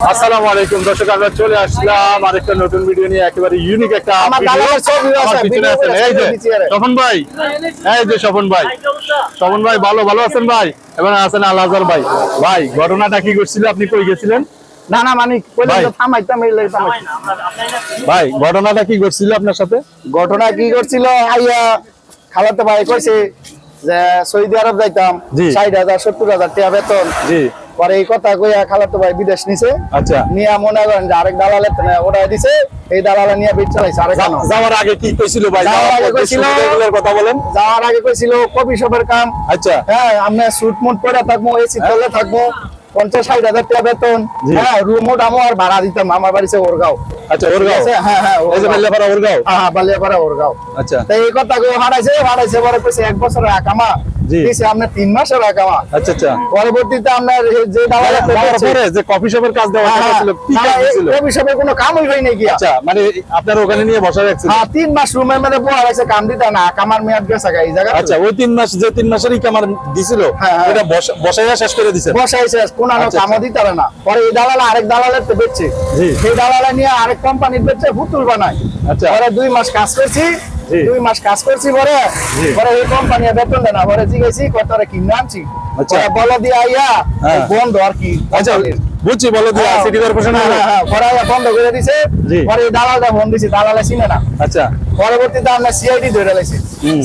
আসসালামু আলাইকুম দর্শক, আমরা চলে আসলাম আরেকটা নতুন ভিডিও নিয়ে, একেবারে ইউনিক একটা স্বপন ভাই। এই যে স্বপন ভাই ভালো আছেন ভাই? এবং আছেন আল আজহার ভাই। ভাই ঘটনাটা কি করছিল, আপনি কই গেছিলেন? না না মানে ভাই ঘটনাটা কি করছিল আপনার সাথে? ঘটনা কি করছিল, আইয়া খালাতো ভাই কইছে যে সৌদি আরব যাইতাম, ৬০,০০০ ৭০,০০০ টাকা বেতন। জি। পরে এই কথা কইয়া খালাতো ভাই বিদেশ নিছে। আচ্ছা। নিয়ে মনে করেন যে আরেক দালালে ওটা দিছে, এই দালালে নিয়ে বেচ চালাইছে। আরেক যাওয়ার আগে কি কইছিল ভাই? যাওয়ার আগে কইছিল কথা বলেন। যাওয়ার আগে কইছিল কফি শপের কাম। আচ্ছা। হ্যাঁ, আমরা স্যুট মুট পরে থাকবো, এসি তলে থাকবো, ৫০-৬০,০০০ টাকা বেতন। হ্যাঁ, রুমও দামও আর ভাড়া দিতাম। আমার বাড়ি সে ওরগাঁও। আচ্ছা, ওরগাঁও। হ্যাঁ হ্যাঁ, এই যে বালিয়াপাড়া ওরগাঁও। হ্যাঁ, বালিয়াপাড়া ওরগাঁও। আচ্ছা। তো এই কথা কই হারাইছে পরে কইছে ১ বছরের আকামা দিছে, আপনি ৩ মাসের আকামা। আচ্ছা আচ্ছা। পরবর্তীতে আপনার যে দালালে পরে যে কফি শপের কাজ দেওয়া ছিল, কি কাজ ছিল? কফি শপের কোনো কামই হয় নাই কি। আচ্ছা, মানে আপনার ওখানে নিয়ে বসা রাখছিল? হ্যাঁ, ৩ মাস রুমের মধ্যে বসা রাখছে, কাম দিতে না, কামার মেয়াদ গেছে এই জায়গা। আচ্ছা, ওই ৩ মাস, যে ৩ মাসেরই কামার দিছিল, এটা বসাইয়া শেষ করে দিছে? বসাই শেষ, কোনো কামও দিতে না। পরে এই দালালে আরেক দালালের তো বেচছে, সেই দালালে নিয়ে আরেক কোম্পানির বেচছে, পুতুল বানায়। আচ্ছা। পরে ২ মাস কাজ করছি, ২ মাস কাজ করছি, পরে এই কোম্পানি বেতন দেয় না। পরে জিজ্ঞেসি কতরে কিনে আনছি, বলো দিয়ে আইয়া বন্ধ আর কি। আচ্ছা, বুঝছি, বলো দিয়ে সিটি কর্পোরেশন পরে বন্ধ করে দিছে। পরে এই দালালটা ফোন দিছি, দালালে চিনে না। আচ্ছা। পরবর্তীতে আমরা সিআইডি ধরে লাইছি,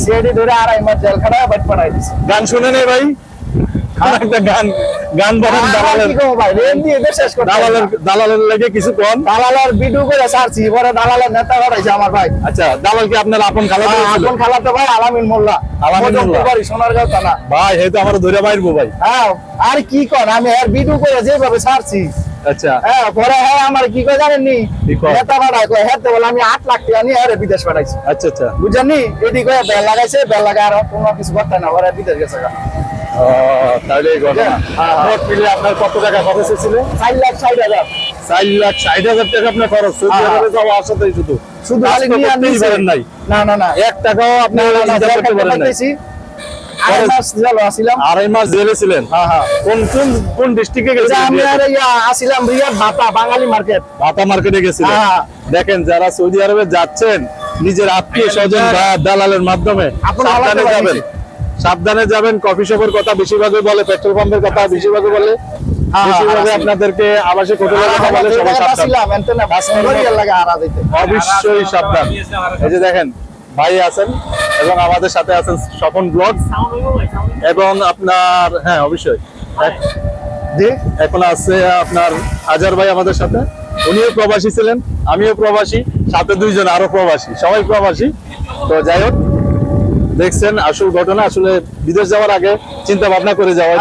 সিআইডি ধরে ২.৫ মাস জেল খাটায় বাড়ি পাঠাই দিছি। গান শুনে নেই ভাই? একটা গান বলেন দালালের লাগে কিছু কম। দালালের ভিডিও করে ছাড়ছি, পরে দালালের নেতা বাড়াইছে আমার ভাই। আচ্ছা, দালাল কি আপনার আপন খালাতো? আপন খালাতো ভাই আলামিন মোল্লা, সোনারগাঁও থানা। ভাই এই তো আমার ধরে বাইরবো ভাই। হ্যাঁ, আর কি কর, আমি আর ভিডিও করে যেভাবে ছাড়ছি। আচ্ছা। হ্যাঁ, পরে আমার কি করে জানেননি, নেতা বাড়াই কয় হ্যাঁ বলে আমি ৮ লাখ টাকা নিয়ে আরে বিদেশ পাঠাইছি। আচ্ছা আচ্ছা, বুঝছেননি? এদিকে বেল লাগাইছে, বেল লাগায় আর কোনো কিছু করতে না, ওরা বিদেশ গেছে। তাহলে এই ঘটনা। মোট মিলে আপনার কত টাকা খরচ হয়েছিল? ৪,৬০,০০০। ৪,৬০,০০০ টাকা আপনার খরচ? সৌদি আরবে যাওয়া আসাতেই শুধু খালি নিয়ে নিছেন নাই? না না না, ১ টাকাও আপনি করতে পারেন নাই? ২.৫ মাস জেল আসিলাম। ২.৫ মাস জেলে ছিলেন? হ্যাঁ হ্যাঁ। কোন ডিস্ট্রিক্টে গেছিলেন? আমি আর আসিলাম রিয়াদ ভাতা বাঙালি মার্কেট। ভাতা মার্কেটে গেছিলেন? দেখেন, যারা সৌদি আরবে যাচ্ছেন নিজের আত্মীয় স্বজন বা দালালের মাধ্যমে সাবধানে যাবেন। কফি শপের কথা বেশিরভাগই বলে, পেট্রোল পাম্পের কথা বেশিরভাগই বলে, বেশিরভাগই আপনাদেরকে আবাসিক হোটেলের কথা বলে। সবাই অবশ্যই সাবধান। এই যে দেখেন, ভাই আছেন এবং আমাদের সাথে আছেন স্বপন ব্লগ এবং আপনার, হ্যাঁ অবশ্যই এখন আছে আপনার আজহার ভাই আমাদের সাথে। উনিও প্রবাসী ছিলেন, আমিও প্রবাসী, সাথে ২ জন আরো প্রবাসী, সবাই প্রবাসী। তো যাই হোক, দেখছেন আসল ঘটনা। আসলে বিদেশ যাওয়ার আগে চিন্তা ভাবনা করে যাওয়া।